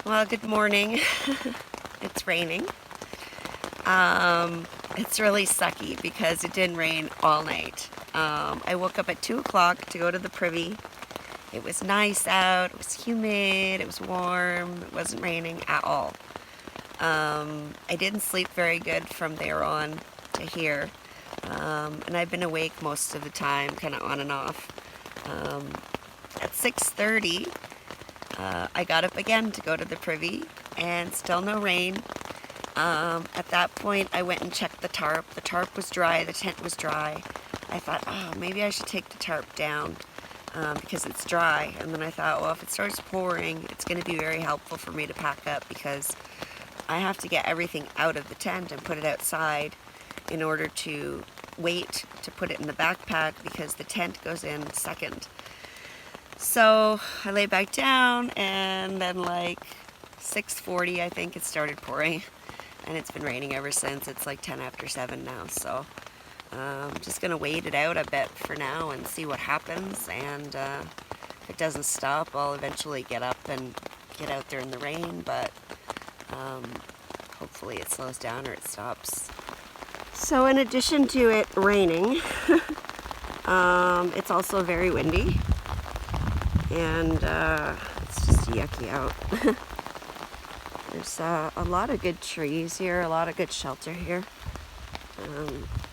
Well, good morning. It's raining. It's really sucky because it didn't rain all night. I woke up at 2 o'clock to go to the privy. It was nice out, it was humid, it was warm, it wasn't raining at all. I didn't sleep very good from there on to here. And I've been awake most of the time, kind of on and off. At 6:30, I got up again to go to the privy, and still no rain. At that point, I went and checked the tarp. The tarp was dry, the tent was dry. I thought, oh, maybe I should take the tarp down because it's dry. And then I thought, well, if it starts pouring, it's going to be very helpful for me to pack up because I have to get everything out of the tent and put it outside in order to wait to put it in the backpack because the tent goes in second. So I lay back down, and then like 6:40, I think it started pouring, and it's been raining ever since. It's like 10 after 7 now, so I'm just gonna wait it out a bit for now and see what happens. And if it doesn't stop, I'll eventually get up and get out there in the rain, but hopefully it slows down or it stops. So in addition to it raining, it's also very windy. And it's just yucky out. There's a lot of good trees here, a lot of good shelter here,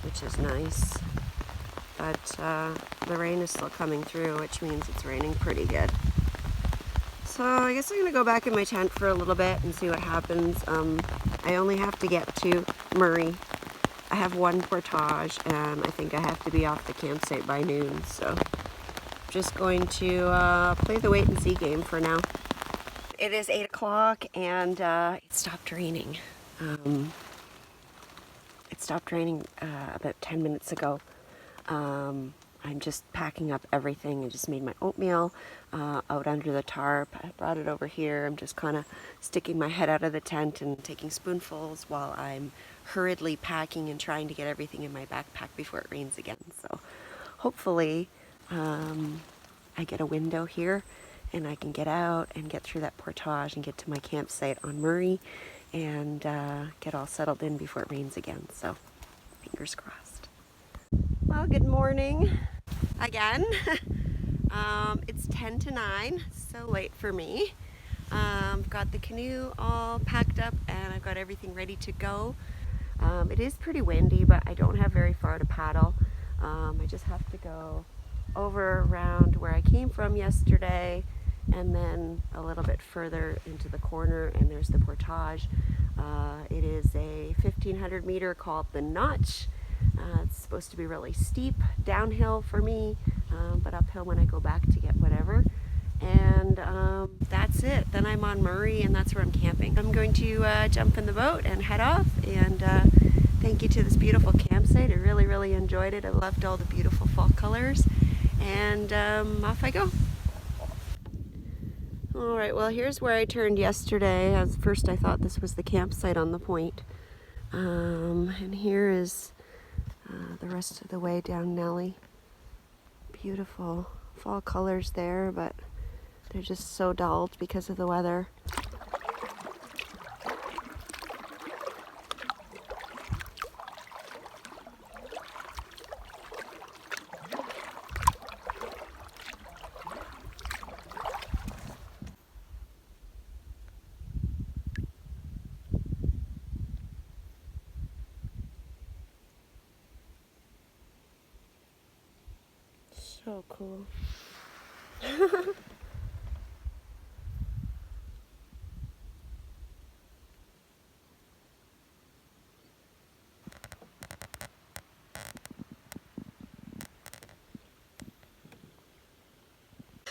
which is nice. But the rain is still coming through, which means it's raining pretty good. So I guess I'm going to go back in my tent for a little bit and see what happens. I only have to get to Murray. I have one portage, and I think I have to be off the campsite by noon, so just going to play the wait and see game for now. It is 8 o'clock and it stopped raining. It stopped raining about 10 minutes ago. I'm just packing up everything. I just made my oatmeal out under the tarp. I brought it over here. I'm just kind of sticking my head out of the tent and taking spoonfuls while I'm hurriedly packing and trying to get everything in my backpack before it rains again. So hopefully I get a window here and I can get out and get through that portage and get to my campsite on Murray and get all settled in before it rains again. So fingers crossed. Well, good morning again. It's 10 to 9, so late for me. I've got the canoe all packed up and I've got everything ready to go. It is pretty windy, but I don't have very far to paddle. I just have to go over around where I came from yesterday and then a little bit further into the corner, and there's the portage. It is a 1,500 meter called the Notch. It's supposed to be really steep downhill for me, but uphill when I go back to get whatever. And that's it. Then I'm on Murray, and that's where I'm camping. I'm going to jump in the boat and head off, and thank you to this beautiful campsite. I really, really enjoyed it. I loved all the beautiful fall colors, and off I go. Alright, well, here's where I turned yesterday. At first I thought this was the campsite on the point. And here is the rest of the way down Nellie. Beautiful fall colors there, but they're just so dulled because of the weather. So cool.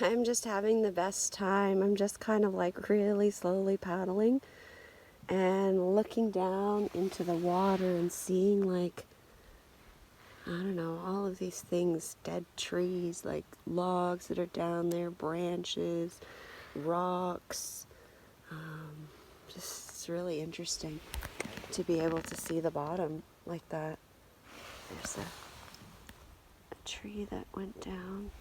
I'm just having the best time. I'm just kind of like really slowly paddling and looking down into the water and seeing, like, I don't know, all of these things, dead trees, like logs that are down there, branches, rocks. Just, it's really interesting to be able to see the bottom like that. There's a tree that went down.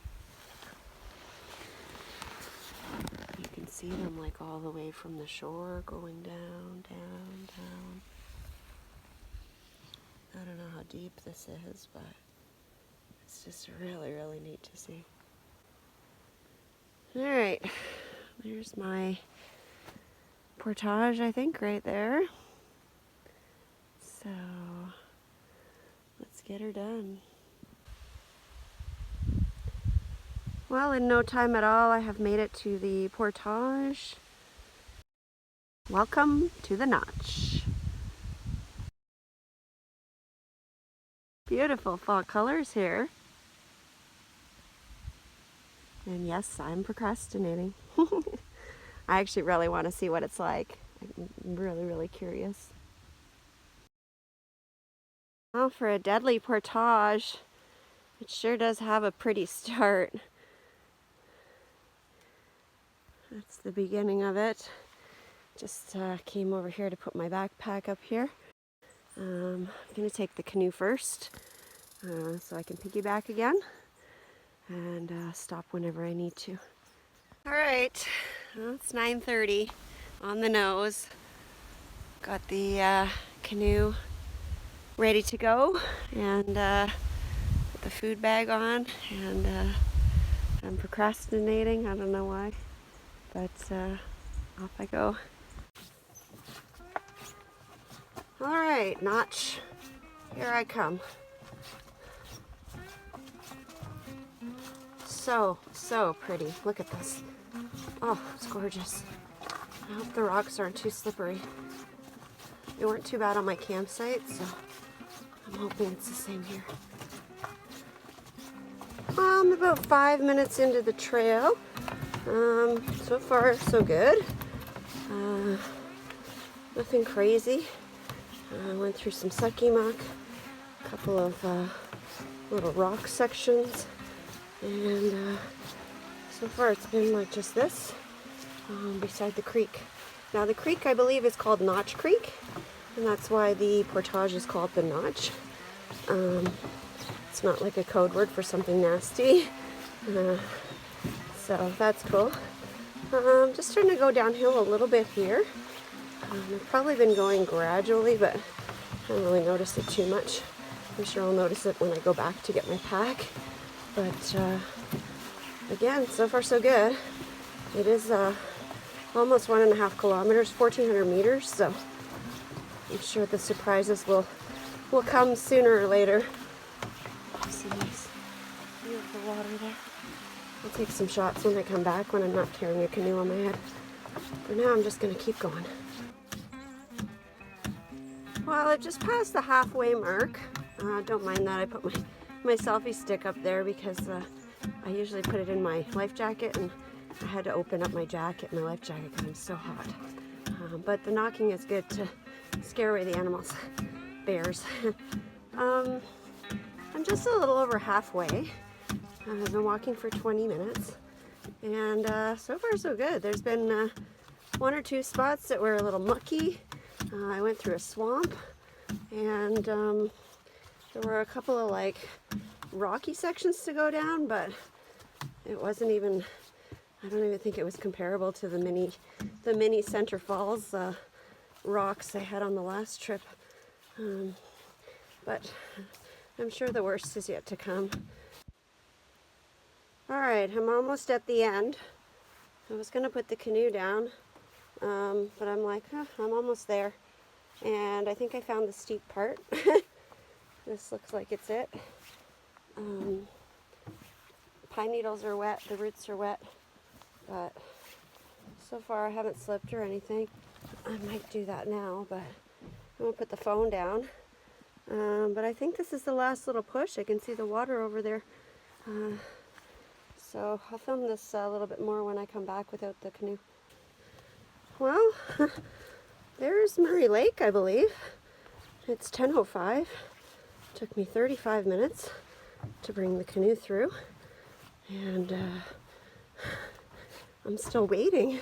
You can see see them like all the way from the shore going down, down, down. I don't know how deep this is, but it's just really, really neat to see. All right, there's my portage, I think, right there. So let's get her done. Well, in no time at all, I have made it to the portage. Welcome to the notch. Beautiful fall colors here. And yes, I'm procrastinating. I actually really want to see what it's like. I'm really, really curious. Well, for a deadly portage, it sure does have a pretty start. That's the beginning of it. Just came over here to put my backpack up here. I'm going to take the canoe first so I can piggyback again and stop whenever I need to. All right, well, it's 9:30 on the nose. Got the canoe ready to go and put the food bag on, and I'm procrastinating. I don't know why, but off I go. All right, notch, here I come. So pretty. Look at this. Oh, it's gorgeous. I hope the rocks aren't too slippery. They weren't too bad on my campsite, so I'm hoping it's the same here. I'm about 5 minutes into the trail. So far, so good. Nothing crazy. I went through some sucky muck, a couple of little rock sections, and so far it's been like just this beside the creek. Now the creek, I believe, is called Notch Creek, and that's why the portage is called the Notch. It's not like a code word for something nasty, so that's cool. Just trying to go downhill a little bit here. I've probably been going gradually, but I haven't really noticed it too much. I'm sure I'll notice it when I go back to get my pack. But again, so far so good. It is almost 1.5 kilometers, 1,400 meters, so I'm sure the surprises will come sooner or later. Some nice beautiful water there. I'll take some shots when I come back when I'm not carrying a canoe on my head. For now, I'm just going to keep going. Well, I've just passed the halfway mark. Don't mind that. I put my selfie stick up there because I usually put it in my life jacket, and I had to open up my jacket, my life jacket, because I'm so hot. But the knocking is good to scare away the animals, bears. I'm just a little over halfway. I've been walking for 20 minutes, and so far so good. There's been 1 or 2 spots that were a little mucky. I went through a swamp, and there were a couple of like rocky sections to go down, but it wasn't even, I don't even think it was comparable to the mini Center Falls rocks I had on the last trip. But I'm sure the worst is yet to come. All right, I'm almost at the end. I was gonna put the canoe down, but I'm like, I'm almost there. And I think I found the steep part. This looks like it's it. Pine needles are wet, the roots are wet, but so far I haven't slipped or anything. I might do that now, but I'm gonna put the phone down. But I think this is the last little push. I can see the water over there. So I'll film this a little bit more when I come back without the canoe. Well, there's Murray Lake, I believe. It's 10:05. Took me 35 minutes to bring the canoe through, and I'm still waiting.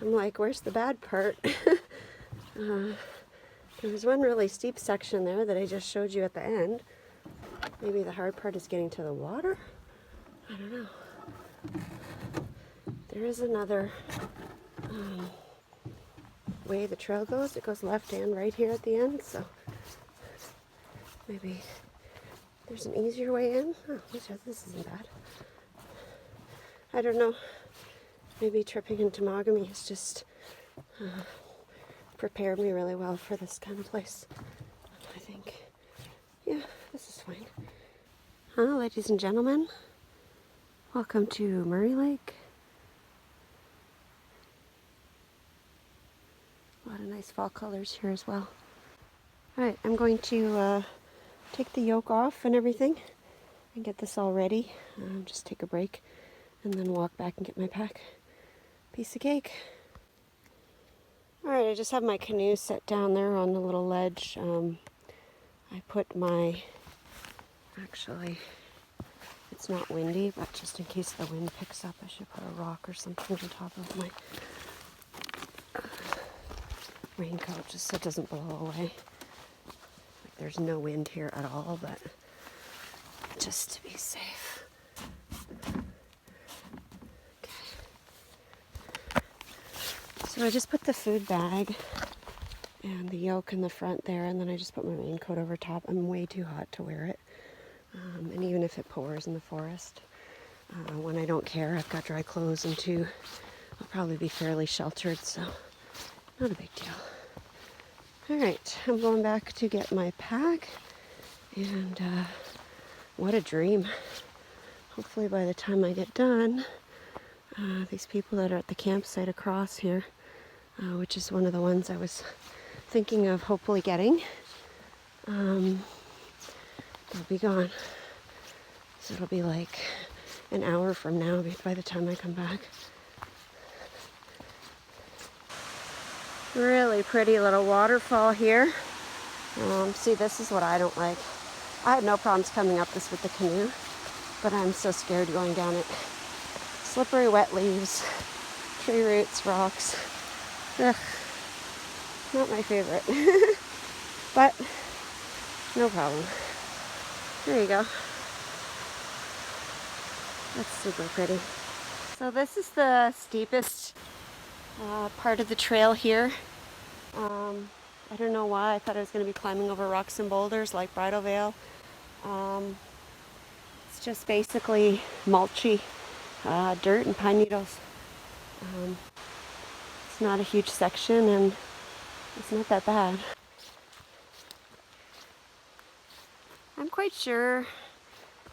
I'm like, where's the bad part? There was one really steep section there that I just showed you at the end. Maybe the hard part is getting to the water? I don't know. There is another way the trail goes. It goes left and right here at the end, so maybe there's an easier way in. Oh, this isn't bad. I don't know. Maybe tripping in Temagami has just prepared me really well for this kind of place. I think, yeah, this is fine. Ladies and gentlemen, welcome to Murray Lake. A lot of nice fall colors here as well. Alright, I'm going to take the yoke off and everything and get this all ready. Just take a break and then walk back and get my pack. Piece of cake. Alright, I just have my canoe set down there on the little ledge. I put my, actually, it's not windy, but just in case the wind picks up, I should put a rock or something on top of my raincoat just so it doesn't blow away. Like there's no wind here at all, but just to be safe. Okay. So I just put the food bag and the yoke in the front there, and then I just put my raincoat over top. I'm way too hot to wear it. And even if it pours in the forest, when I don't care, I've got dry clothes, and two, I'll probably be fairly sheltered, so not a big deal. Alright, I'm going back to get my pack, and what a dream. Hopefully by the time I get done, these people that are at the campsite across here, which is one of the ones I was thinking of hopefully getting, they'll be gone. So it'll be like an hour from now by the time I come back. Really pretty little waterfall here. See, this is what I don't like. I had no problems coming up this with the canoe, but I'm so scared going down it. Slippery, wet leaves, tree roots, rocks. Ugh, not my favorite, but no problem. There you go. That's super pretty. So this is the steepest part of the trail here. I don't know why. I thought I was going to be climbing over rocks and boulders like Bridal Veil. It's just basically mulchy dirt and pine needles. It's not a huge section, and it's not that bad. I'm quite sure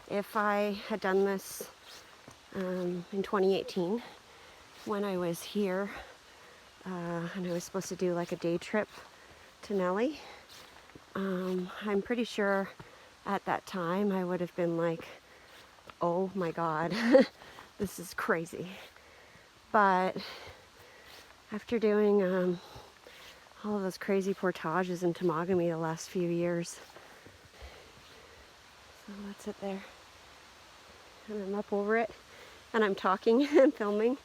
if I had done this in 2018 when I was here, and I was supposed to do like a day trip to Nellie. I'm pretty sure at that time I would have been like, oh my god, this is crazy. But after doing all of those crazy portages in Temagami the last few years, so that's it there. And I'm up over it, and I'm talking and filming,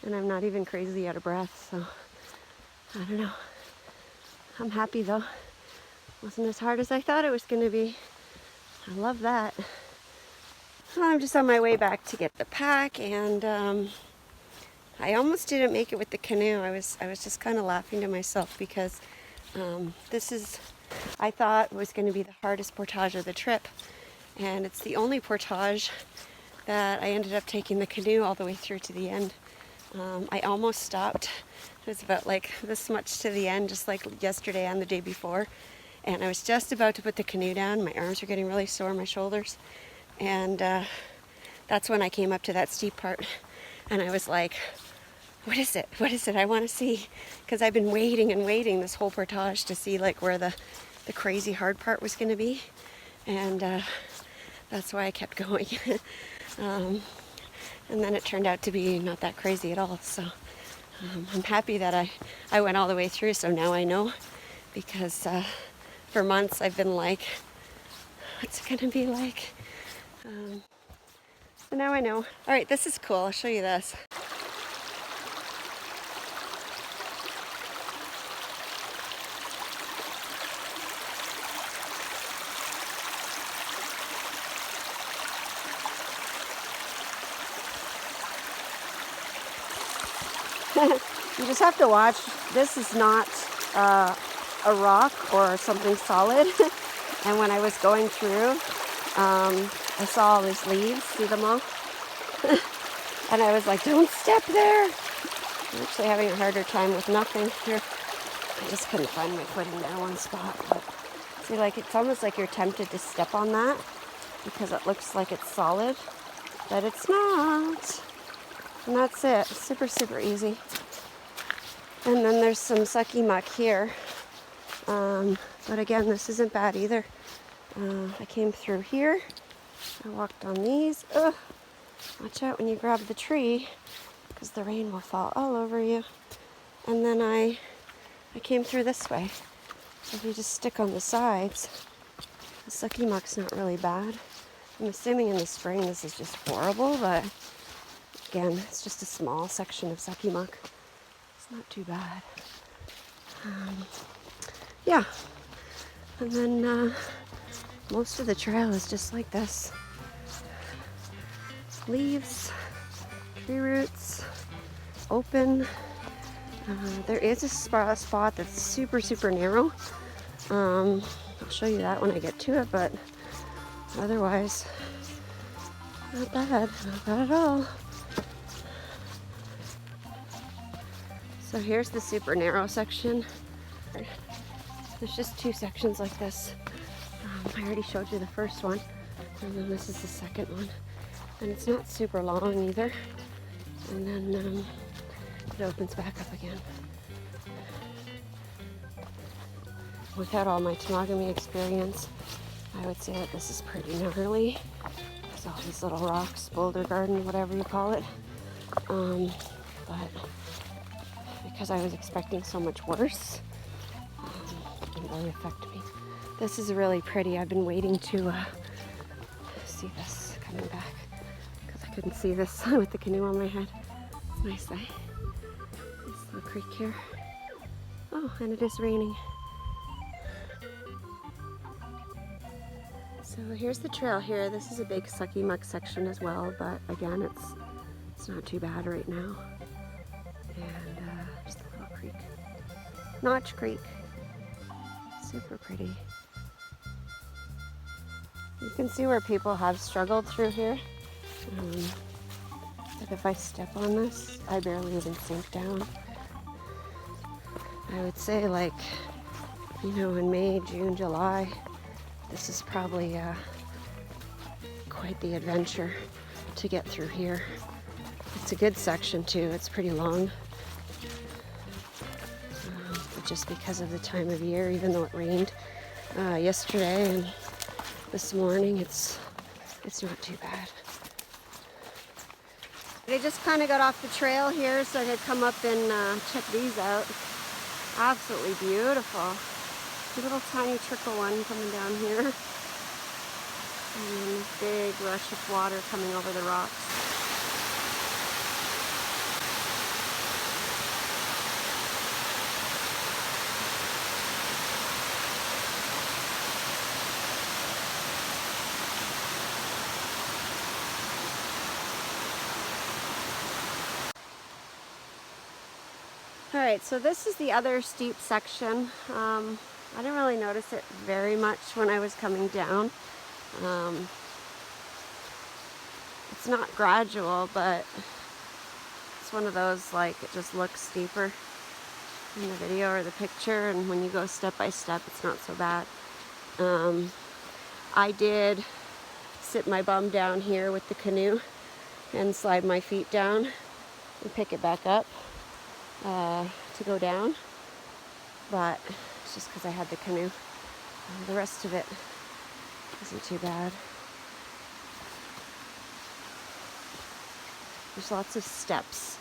and I'm not even crazy out of breath, so I don't know. I'm happy though. Wasn't as hard as I thought it was going to be. I love that. Well, I'm just on my way back to get the pack, and I almost didn't make it with the canoe. I was just kind of laughing to myself because this is, I thought, was going to be the hardest portage of the trip, and it's the only portage that I ended up taking the canoe all the way through to the end. I almost stopped. It was about like this much to the end, just like yesterday and the day before. And I was just about to put the canoe down. My arms were getting really sore, my shoulders. And that's when I came up to that steep part. And I was like, what is it? What is it? I want to see. Because I've been waiting and waiting this whole portage to see like where the crazy hard part was going to be. And that's why I kept going. And then it turned out to be not that crazy at all. So I'm happy that I went all the way through, so now I know. Because for months I've been like, what's it gonna be like? So now I know. All right, this is cool. I'll show you this. You just have to watch. This is not a rock or something solid. And when I was going through, I saw all these leaves, see them all? And I was like, don't step there. I'm actually having a harder time with nothing here. I just couldn't find my foot in that one spot. But see, like, it's almost like you're tempted to step on that because it looks like it's solid, but it's not. And that's it. Super, super easy. And then there's some sucky muck here. But again, this isn't bad either. I came through here. I walked on these. Ugh. Watch out when you grab the tree, because the rain will fall all over you. And then I came through this way. So if you just stick on the sides, the sucky muck's not really bad. I'm assuming in the spring this is just horrible, but again, it's just a small section of sucky muck. It's not too bad. Yeah. And then most of the trail is just like this. Leaves, tree roots, open. There is a spot that's super, super narrow. I'll show you that when I get to it, but otherwise, not bad at all. So here's the super narrow section. There's just two sections like this. I already showed you the first one, and then this is the second one. And it's not super long either. And then it opens back up again. Without all my tomogamy experience, I would say that this is pretty gnarly. There's all these little rocks, boulder garden, whatever you call it. But because I was expecting so much worse, it didn't really affect me. This is really pretty. I've been waiting to see this coming back, because I couldn't see this with the canoe on my head. Nice, eh? This little creek here. Oh, and it is raining. So here's the trail here. This is a big sucky muck section as well, but again, it's not too bad right now. And just a little creek. Notch Creek. Super pretty. You can see where people have struggled through here. But if I step on this, I barely even sink down. I would say, like, you know, in May, June, July, this is probably quite the adventure to get through here. It's a good section too. It's pretty long. But just because of the time of year, even though it rained yesterday and this morning, it's not too bad. I just kind of got off the trail here, so I could come up and check these out. Absolutely beautiful. A little tiny trickle one coming down here. And then this big rush of water coming over the rocks. Alright, so this is the other steep section. I didn't really notice it very much when I was coming down. It's not gradual, but it's one of those, like, it just looks steeper in the video or the picture, and when you go step by step, it's not so bad. I did sit my bum down here with the canoe and slide my feet down and pick it back up to go down, but it's just because I had the canoe. The rest of it isn't too bad. There's lots of steps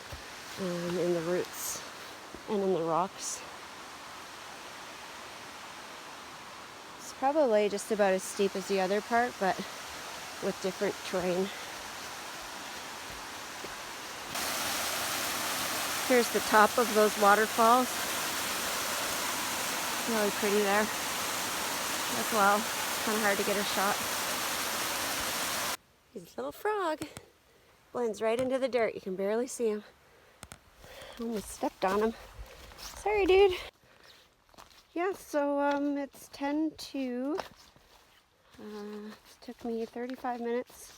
in the roots and in the rocks. It's probably just about as steep as the other part, but with different terrain. Here's the top of those waterfalls. Really pretty there as well. It's kind of hard to get a shot. He's a little frog. Blends right into the dirt. You can barely see him. Almost stepped on him. Sorry, dude. Yeah, so it's 10:02. It took me 35 minutes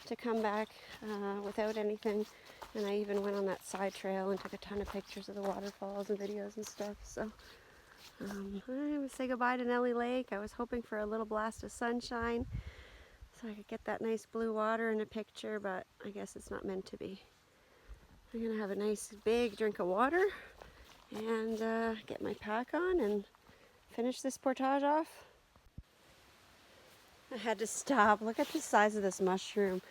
to come back without anything. And I even went on that side trail and took a ton of pictures of the waterfalls and videos and stuff. So I'm going to say goodbye to Nellie Lake. I was hoping for a little blast of sunshine so I could get that nice blue water in a picture, but I guess it's not meant to be. I'm going to have a nice big drink of water and get my pack on and finish this portage off. I had to stop. Look at the size of this mushroom.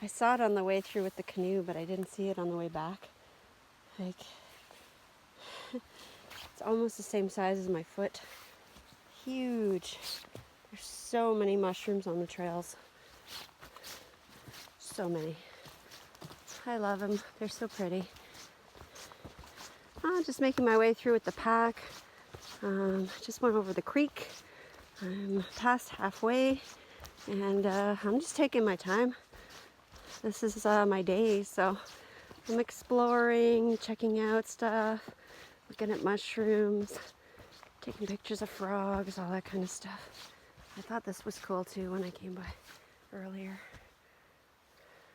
I saw it on the way through with the canoe, but I didn't see it on the way back. Like, it's almost the same size as my foot. Huge. There's so many mushrooms on the trails. So many. I love them. They're so pretty. I'm just making my way through with the pack. Just went over the creek. I'm past halfway, and I'm just taking my time. This is my day, so I'm exploring, checking out stuff, looking at mushrooms, taking pictures of frogs, all that kind of stuff. I thought this was cool too when I came by earlier.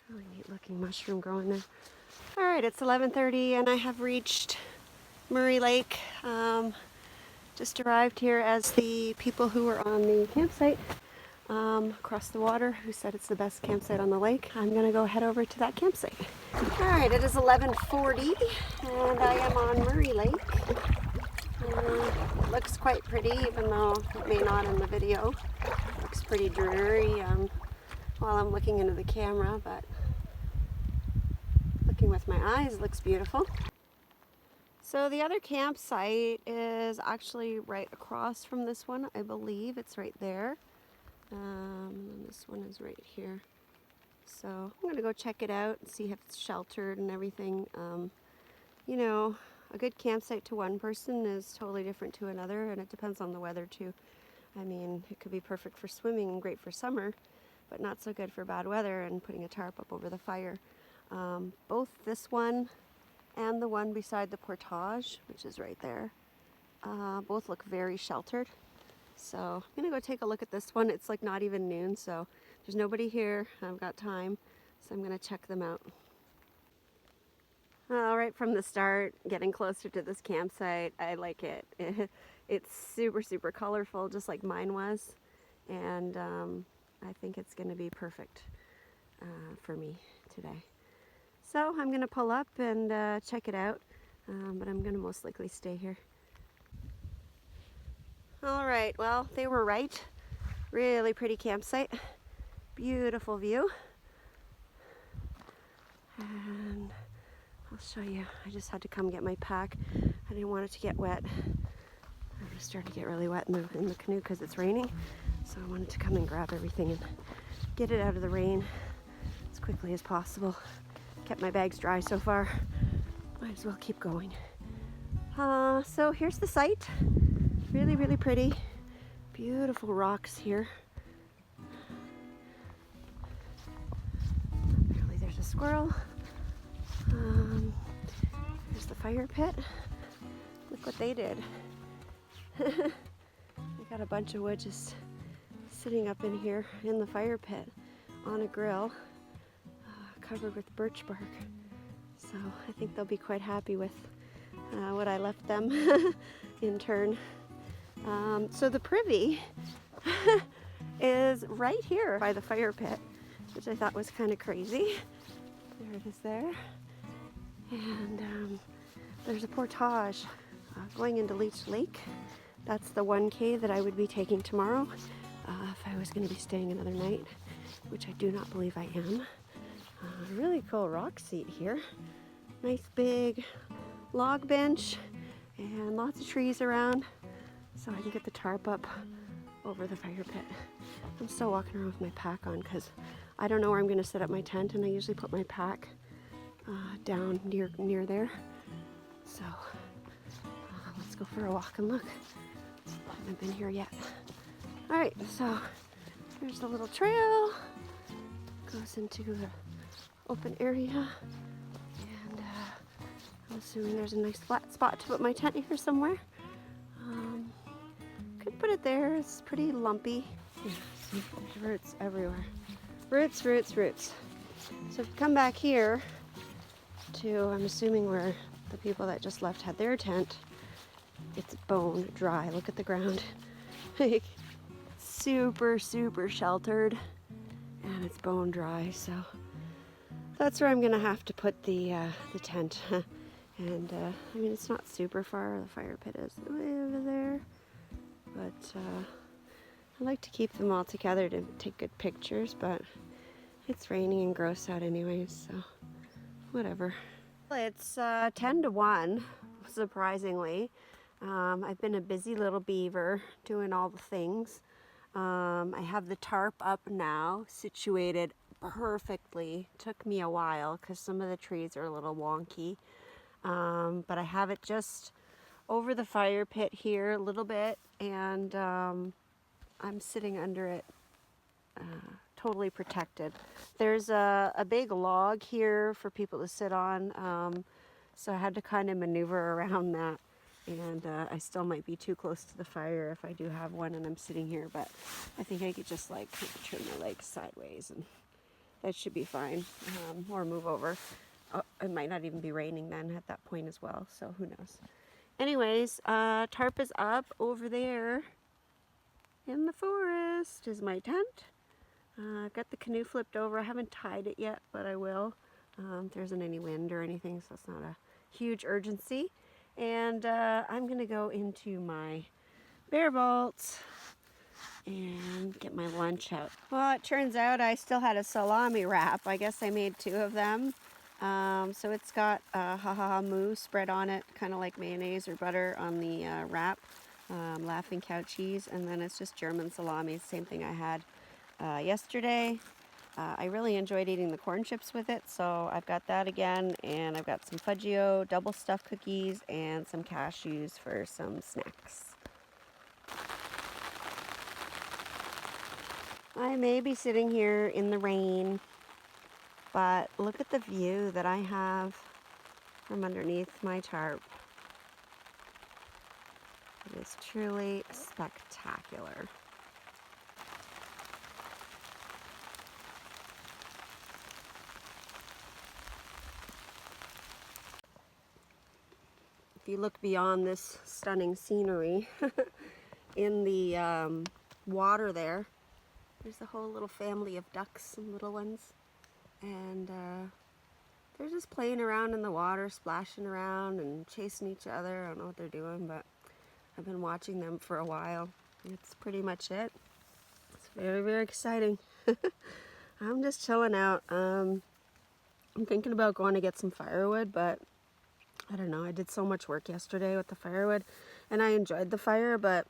Really neat looking mushroom growing there. All right, it's 11:30 and I have reached Murray Lake. Just arrived here as the people who were on the campsite across the water who said it's the best campsite on the lake. I'm gonna go head over to that campsite. All right, it is 11:40 and I am on Murray Lake. It looks quite pretty, even though it may not in the video. It looks pretty dreary while I'm looking into the camera, but looking with my eyes, it looks beautiful. So the other campsite is actually right across from this one. I believe it's right there. And this one is right here. So I'm gonna go check it out and see if it's sheltered and everything. You know, a good campsite to one person is totally different to another, and it depends on the weather too. I mean, it could be perfect for swimming and great for summer, but not so good for bad weather and putting a tarp up over the fire. Both this one and the one beside the portage, which is right there, both look very sheltered. So I'm gonna go take a look at this one. It's like not even noon, so there's nobody here. I've got time, so I'm gonna check them out. Right from the start, getting closer to this campsite, I like it. It's super, super colorful, just like mine was, and I think it's gonna be perfect for me today. So I'm gonna pull up and check it out, but I'm gonna most likely stay here. All right, well, they were right. Really pretty campsite. Beautiful view. And I'll show you. I just had to come get my pack. I didn't want it to get wet. I'm starting to get really wet in the canoe because it's raining. So I wanted to come and grab everything and get it out of the rain as quickly as possible. Kept my bags dry so far. Might as well keep going. So here's the site. Really, really pretty. Beautiful rocks here. Apparently there's a squirrel. There's the fire pit. Look what they did. They got a bunch of wood just sitting up in here in the fire pit on a grill, covered with birch bark. So I think they'll be quite happy with what I left them in turn. So the privy is right here by the fire pit, which I thought was kind of crazy. There it is there. And there's a portage going into Leech Lake. That's the 1K that I would be taking tomorrow if I was going to be staying another night, which I do not believe I am. Really cool rock seat here. Nice big log bench and lots of trees around, so I can get the tarp up over the fire pit. I'm still walking around with my pack on because I don't know where I'm going to set up my tent, and I usually put my pack down near there. So let's go for a walk and look. I haven't been here yet. All right, so here's the little trail. Goes into the open area, and I'm assuming there's a nice flat spot to put my tent here somewhere. Could put it there. It's pretty lumpy. Yeah, see, there's roots everywhere. Roots, roots, roots. So if you come back here to, I'm assuming where the people that just left had their tent, it's bone dry. Look at the ground. Like, super, super sheltered, and it's bone dry. So that's where I'm gonna have to put the tent. And I mean, it's not super far. The fire pit is way over there, but I like to keep them all together to take good pictures. But it's raining and gross out anyways, so whatever. It's 10 to 1, surprisingly. I've been a busy little beaver doing all the things. I have the tarp up now, situated perfectly. Took me a while because some of the trees are a little wonky. But I have it just over the fire pit here a little bit, and I'm sitting under it, totally protected. There's a big log here for people to sit on, so I had to kind of maneuver around that, and I still might be too close to the fire if I do have one and I'm sitting here, but I think I could just like turn my legs sideways and that should be fine, or move over. It might not even be raining then at that point as well, so who knows. Anyways, tarp is up over there in the forest is my tent. I've got the canoe flipped over. I haven't tied it yet, but I will. There isn't any wind or anything, so it's not a huge urgency. And I'm gonna go into my bear vault and get my lunch out. Well, it turns out I still had a salami wrap. I guess I made 2 of them. So it's got ha-ha-ha moo spread on it, kind of like mayonnaise or butter on the wrap, Laughing Cow cheese, and then it's just German salami, same thing I had yesterday. I really enjoyed eating the corn chips with it, so I've got that again, and I've got some Fudgio double stuffed cookies and some cashews for some snacks. I may be sitting here in the rain, but look at the view that I have from underneath my tarp. It is truly spectacular. If you look beyond this stunning scenery, in the water there's a whole little family of ducks and little ones. And they're just playing around in the water, splashing around and chasing each other. I don't know what they're doing, but I've been watching them for a while. That's pretty much it. It's very, very exciting. I'm just chilling out. I'm thinking about going to get some firewood, but I don't know. I did so much work yesterday with the firewood, and I enjoyed the fire, but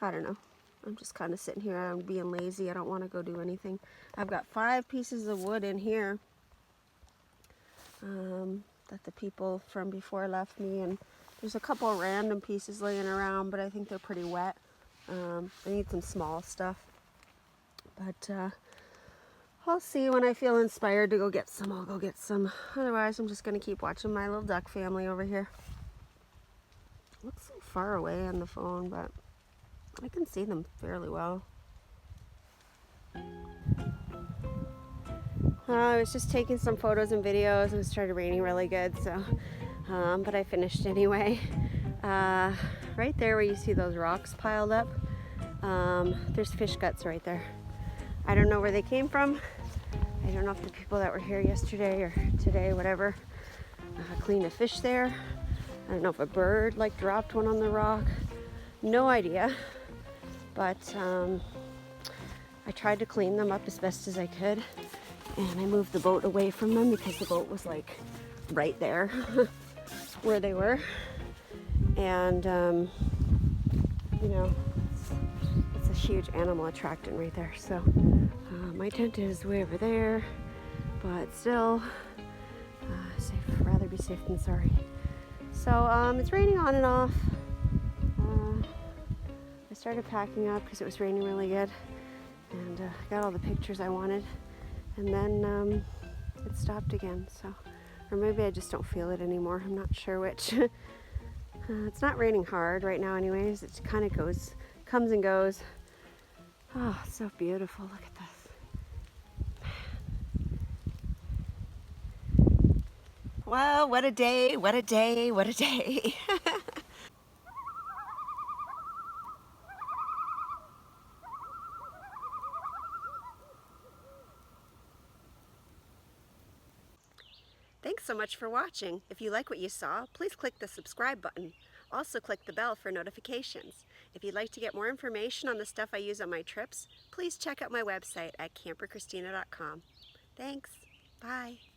I don't know. I'm just kind of sitting here. I'm being lazy. I don't want to go do anything. I've got 5 pieces of wood in here that the people from before left me, and there's a couple random pieces laying around, but I think they're pretty wet. I need some small stuff, but I'll see when I feel inspired to go get some. I'll go get some. Otherwise, I'm just going to keep watching my little duck family over here. It looks so far away on the phone, but I can see them fairly well. I was just taking some photos and videos, and it started raining really good, so but I finished anyway. Right there where you see those rocks piled up, there's fish guts right there. I don't know where they came from. I don't know if the people that were here yesterday or today, whatever, cleaned a fish there. I don't know if a bird like dropped one on the rock. No idea. But I tried to clean them up as best as I could, and I moved the boat away from them because the boat was like right there where they were. And you know, it's a huge animal attractant right there. So my tent is way over there, but still safe. Rather be safe than sorry. So it's raining on and off. I started packing up because it was raining really good, and I got all the pictures I wanted, and then it stopped again. So Or maybe I just don't feel it anymore. I'm not sure which. It's not raining hard right now anyways. It kind of comes and goes. Oh, it's so beautiful. Look at this. Wow, what a day, what a day, what a day. Thanks so much for watching. If you like what you saw, please click the subscribe button. Also click the bell for notifications. If you'd like to get more information on the stuff I use on my trips, please check out my website at CamperChristina.com. Thanks. Bye.